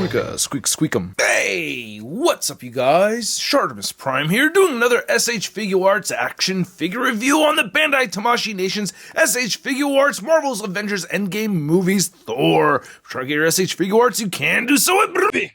Squeaka, squeak, squeakum. Hey, what's up, you guys? ShartimusPrime here, doing another SH Figuarts action figure review on the Bandai Tamashii Nation's SH Figuarts Marvel's Avengers Endgame movies Thor. Try to get your SH Figuarts, you can do so at Big.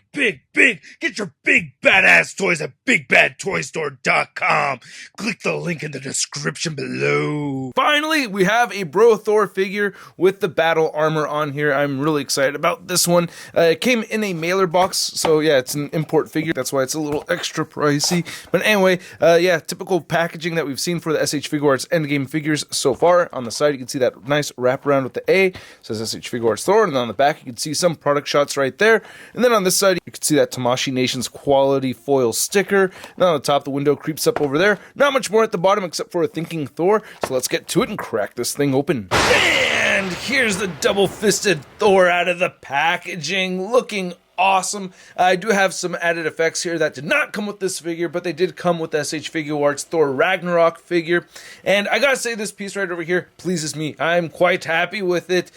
Get your big badass toys at BigBadToyStore.com. Click the link in the description below. Finally, we have a Bro Thor figure with the battle armor on here. I'm really excited about this one. It came in a mailer box, so yeah, it's an import figure. That's why it's a little extra pricey. But anyway, yeah, typical packaging that we've seen for the SH Figuarts Endgame figures so far. On the side, you can see that nice wraparound with the A. It says SH Figuarts Thor, and then on the back, you can see some product shots right there. And then on this side, you can see that Tamashii Nation's quality foil sticker. And then on the top, the window creeps up over there. Not much more at the bottom except for a thinking Thor. So let's get to it and crack this thing open. And here's the double-fisted Thor out of the packaging, looking awesome. I do have some added effects here that did not come with this figure, but they did come with the SH Figuarts Thor Ragnarok figure. And I gotta say, this piece right over here pleases me. I'm quite happy with it.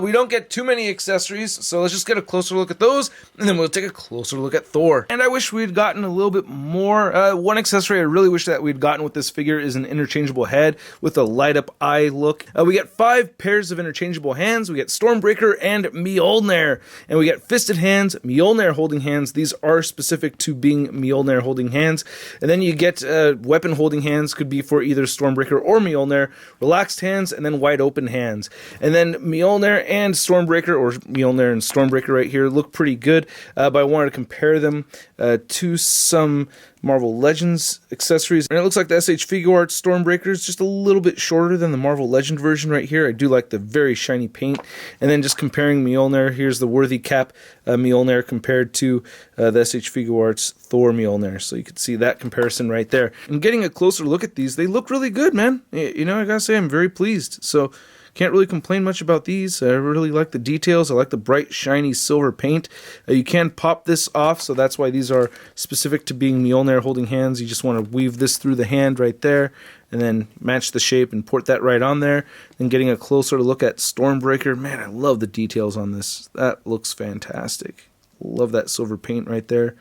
We don't get too many accessories, so let's just get a closer look at those, and then we'll take a closer look at Thor. And I wish we'd gotten a little bit more. One accessory I really wish that we'd gotten with this figure is an interchangeable head with a light-up eye look. We get 5 pairs of interchangeable hands. We get Stormbreaker and Mjolnir, and we get fisted hands, Mjolnir holding hands. These are specific to being Mjolnir holding hands. And then you get weapon holding hands, could be for either Stormbreaker or Mjolnir, relaxed hands, and then wide open hands. And then Mjolnir and Stormbreaker, or Mjolnir and Stormbreaker right here, look pretty good, but I wanted to compare them to some Marvel Legends accessories. And it looks like the SH Figuarts Stormbreaker is just a little bit shorter than the Marvel Legend version right here. I do like the very shiny paint. And then just comparing Mjolnir, here's the Worthy Cap Mjolnir compared to the SH Figuarts Thor Mjolnir. So you can see that comparison right there. And getting a closer look at these, they look really good, man. You know, I gotta say, I'm very pleased. So can't really complain much about these. I really like the details. I like the bright, shiny silver paint. You can pop this off, so that's why these are specific to being Mjolnir holding hands. You just want to weave this through the hand right there, and then match the shape and port that right on there. And getting a closer look at Stormbreaker. Man, I love the details on this. That looks fantastic. Love that silver paint right there.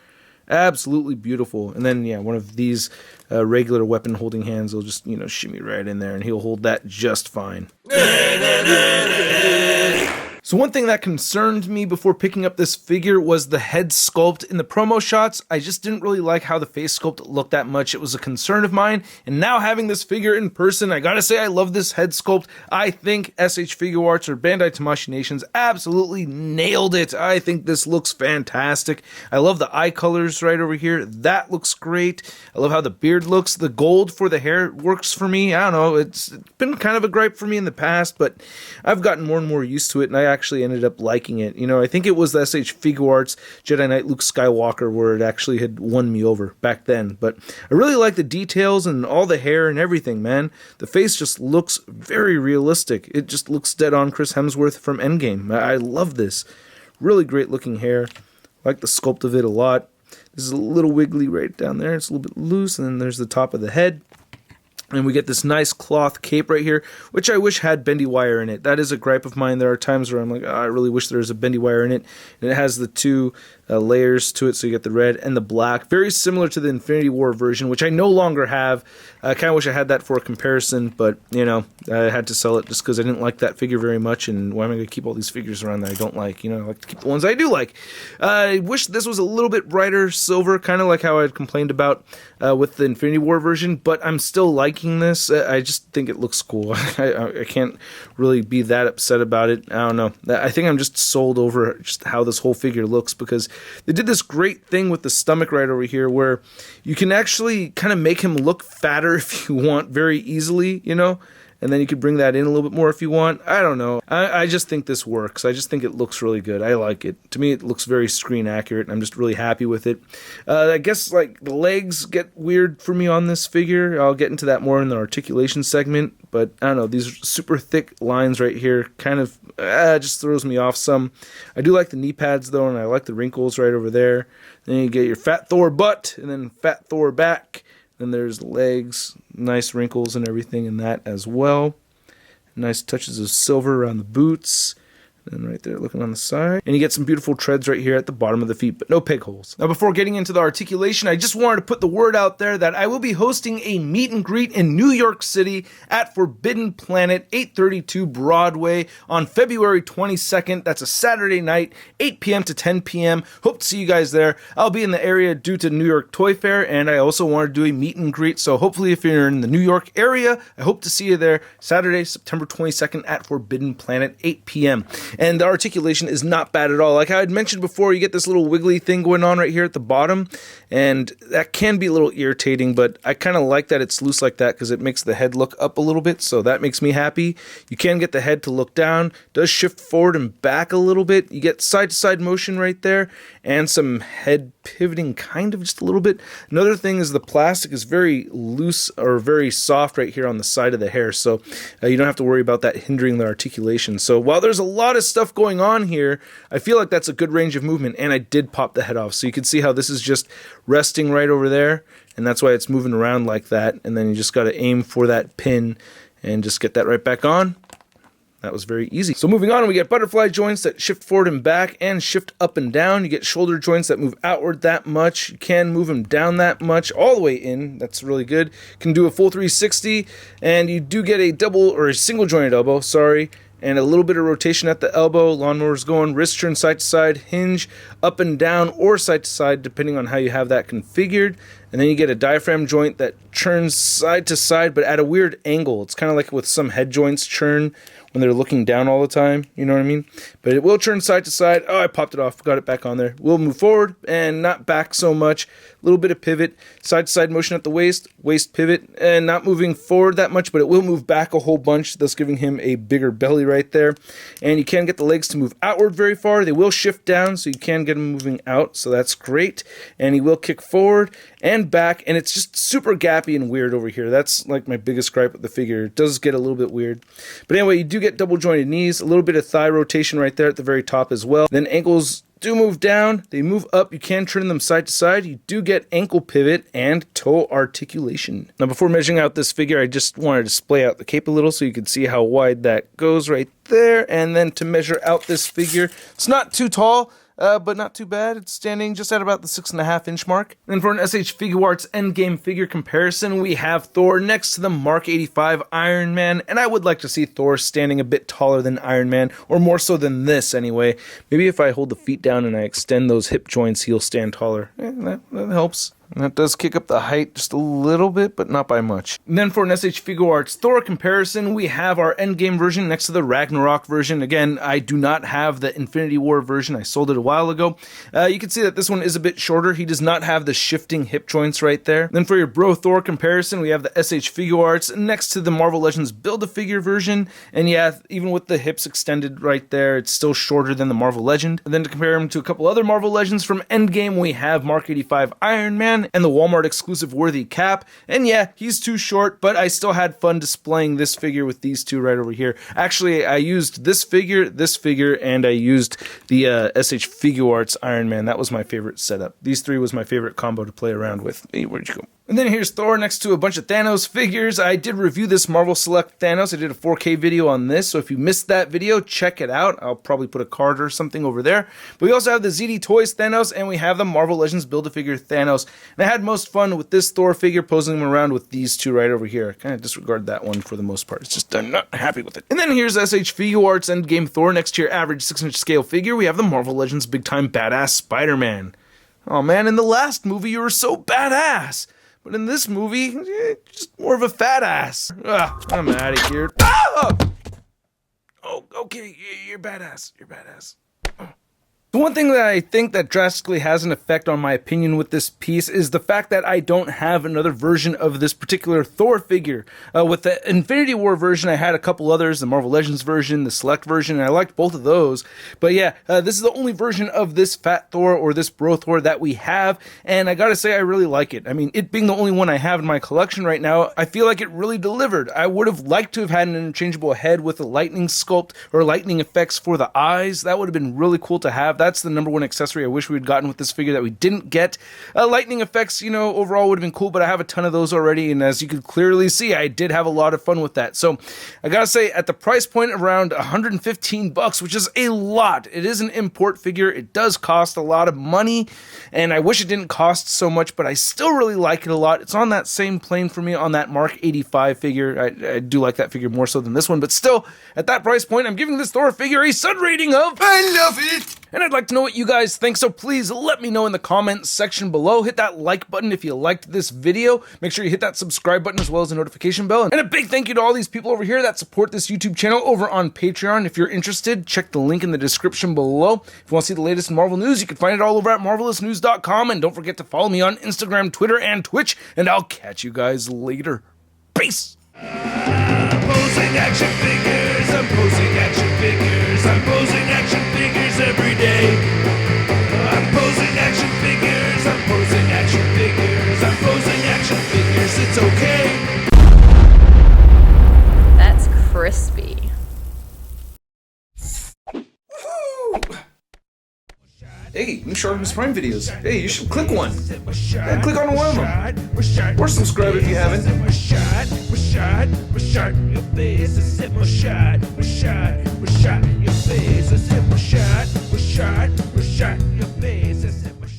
Absolutely beautiful. And then, yeah, one of these regular weapon holding hands will just, you know, shimmy right in there, and he'll hold that just fine. So one thing that concerned me before picking up this figure was the head sculpt. In the promo shots, I just didn't really like how the face sculpt looked that much. It was a concern of mine, and now having this figure in person, I gotta say I love this head sculpt. I think SH Figuarts or Bandai Tamashii Nations absolutely nailed it. I think this looks fantastic. I love the eye colors right over here. That looks great. I love how the beard looks. The gold for the hair works for me. I don't know, it's been kind of a gripe for me in the past, but I've gotten more and more used to it, and I actually ended up liking it. You know, I think it was the SH Figuarts Jedi Knight Luke Skywalker where it actually had won me over back then. But I really like the details and all the hair and everything, man. The face just looks very realistic. It just looks dead on Chris Hemsworth from Endgame. I love this. Really great looking hair. I like the sculpt of it a lot. This is a little wiggly right down there. It's a little bit loose, and then there's the top of the head. And we get this nice cloth cape right here, which I wish had bendy wire in it. That is a gripe of mine. There are times where I'm like, oh, I really wish there was a bendy wire in it. And it has the 2 layers to it, so you get the red and the black. Very similar to the Infinity War version, which I no longer have. I kind of wish I had that for a comparison, but, you know, I had to sell it just because I didn't like that figure very much, and why am I going to keep all these figures around that I don't like? You know, I like to keep the ones I do like. I wish this was a little bit brighter silver, kind of like how I had complained about with the Infinity War version, but I'm still liking this. I just think it looks cool. I can't really be that upset about it. I don't know. I think I'm just sold over just how this whole figure looks, because they did this great thing with the stomach right over here where you can actually kind of make him look fatter if you want very easily, you know? And then you could bring that in a little bit more if you want. I don't know. I just think this works. I just think it looks really good. I like it. To me, it looks very screen accurate. I'm just really happy with it. I guess like the legs get weird for me on this figure. I'll get into that more in the articulation segment. But I don't know. These super thick lines right here kind of just throws me off some. I do like the knee pads though, and I like the wrinkles right over there. Then you get your Fat Thor butt and then Fat Thor back. Then there's legs, nice wrinkles and everything in that as well. Nice touches of silver around the boots. And right there, looking on the side. And you get some beautiful treads right here at the bottom of the feet, but no peg holes. Now, before getting into the articulation, I just wanted to put the word out there that I will be hosting a meet and greet in New York City at Forbidden Planet, 832 Broadway on February 22nd. That's a Saturday night, 8 p.m. to 10 p.m. Hope to see you guys there. I'll be in the area due to New York Toy Fair, and I also want to do a meet and greet. So hopefully if you're in the New York area, I hope to see you there Saturday, September 22nd at Forbidden Planet, 8 p.m. And the articulation is not bad at all. Like I had mentioned before, you get this little wiggly thing going on right here at the bottom, and that can be a little irritating, but I kind of like that it's loose like that because it makes the head look up a little bit, so that makes me happy. You can get the head to look down, does shift forward and back a little bit. You get side-to-side motion right there, and some head pivoting kind of just a little bit. Another thing is the plastic is very loose or very soft right here on the side of the hair, so you don't have to worry about that hindering the articulation. So while there's a lot of stuff going on here, I feel like that's a good range of movement, and I did pop the head off. So you can see how this is just resting right over there, and that's why it's moving around like that, and then you just got to aim for that pin and just get that right back on. That was very easy. So moving on, we get butterfly joints that shift forward and back and shift up and down. You get shoulder joints that move outward that much. You can move them down that much, all the way in. That's really good. You can do a full 360, and you do get a double or a single jointed elbow, and a little bit of rotation at the elbow. Lawnmower's going, wrist turn side to side, hinge up and down or side to side, depending on how you have that configured. And then you get a diaphragm joint that churns side to side, but at a weird angle. It's kind of like with some head joints churn when they're looking down all the time, you know what I mean? But it will turn side to side. Oh, I popped it off, got it back on there. We'll move forward and not back so much. A little bit of pivot, side to side motion at the waist, waist pivot, and not moving forward that much, but it will move back a whole bunch, thus giving him a bigger belly right there. And you can get the legs to move outward very far. They will shift down, so you can get them moving out, so that's great. And he will kick forward and back, and it's just super gappy and weird over here. That's like my biggest gripe with the figure. It does get a little bit weird. But anyway, you do get double jointed knees, a little bit of thigh rotation right there at the very top as well. Then ankles do move down, they move up, you can turn them side to side. You do get ankle pivot and toe articulation. Now before measuring out this figure, I just wanted to display out the cape a little so you can see how wide that goes right there. And then to measure out this figure, it's not too tall, but not too bad. It's standing just at about the 6.5 inch mark. And for an SH Figuarts Endgame figure comparison, we have Thor next to the Mark 85 Iron Man, and I would like to see Thor standing a bit taller than Iron Man, or more so than this anyway. Maybe if I hold the feet down and I extend those hip joints, he'll stand taller. That helps. And that does kick up the height just a little bit, but not by much. And then for an SH Figuarts Thor comparison, we have our Endgame version next to the Ragnarok version. Again, I do not have the Infinity War version. I sold it a while ago. You can see that this one is a bit shorter. He does not have the shifting hip joints right there. Then for your Bro Thor comparison, we have the SH Figuarts next to the Marvel Legends Build-A-Figure version. And yeah, even with the hips extended right there, it's still shorter than the Marvel Legend. And then to compare him to a couple other Marvel Legends from Endgame, we have Mark 85 Iron Man and the Walmart exclusive Worthy Cap. And yeah, he's too short, but I still had fun displaying this figure with these two right over here. Actually, I used this figure, and I used the SH Figuarts Iron Man. That was my favorite setup. These three was my favorite combo to play around with. Hey, where'd you go? And then here's Thor next to a bunch of Thanos figures. I did review this Marvel Select Thanos. I did a 4K video on this, so if you missed that video, check it out. I'll probably put a card or something over there. But we also have the ZD Toys Thanos, and we have the Marvel Legends Build-A-Figure Thanos. And I had most fun with this Thor figure, posing him around with these two right over here. I kind of disregard that one for the most part. It's just I'm not happy with it. And then here's SH Figuarts Endgame Thor next to your average 6-inch scale figure. We have the Marvel Legends Big Time Badass SpiderMan. Oh man, in the last movie you were so badass. But in this movie, just more of a fat ass. Ugh, I'm out of here. Ah! Oh, okay, you're badass. You're badass. The one thing that I think that drastically has an effect on my opinion with this piece is the fact that I don't have another version of this particular Thor figure. With the Infinity War version, I had a couple others, the Marvel Legends version, the Select version, and I liked both of those. But yeah, this is the only version of this Fat Thor or this Bro Thor that we have, and I gotta say I really like it. I mean, it being the only one I have in my collection right now, I feel like it really delivered. I would have liked to have had an interchangeable head with a lightning sculpt or lightning effects for the eyes. That would have been really cool to have. That's the number one accessory I wish we had gotten with this figure that we didn't get. Lightning effects, you know, overall would have been cool, but I have a ton of those already, and as you can clearly see, I did have a lot of fun with that. So I gotta say, at the price point around $115, which is a lot, it is an import figure, it does cost a lot of money, and I wish it didn't cost so much, but I still really like it a lot. It's on that same plane for me on that Mark 85 figure. I do like that figure more so than this one, but still, at that price point, I'm giving this Thor figure a Sun rating of I love it! And I'd like to know what you guys think, so please let me know in the comments section below. Hit that like button if you liked this video. Make sure you hit that subscribe button as well as the notification bell. And a big thank you to all these people over here that support this YouTube channel over on Patreon. If you're interested, check the link in the description below. If you want to see the latest Marvel news, you can find it all over at marvelousnews.com. And don't forget to follow me on Instagram, Twitter, and Twitch. And I'll catch you guys later. Peace! I'm posing action figures, I'm posing action figures, I'm posing action figures every day. I'm posing action figures, I'm posing action figures, I'm posing action figures, it's okay. That's crispy. Hey, new ShartimusPrime videos. Hey, you should click one. Yeah, click on one of them. Or subscribe if you haven't.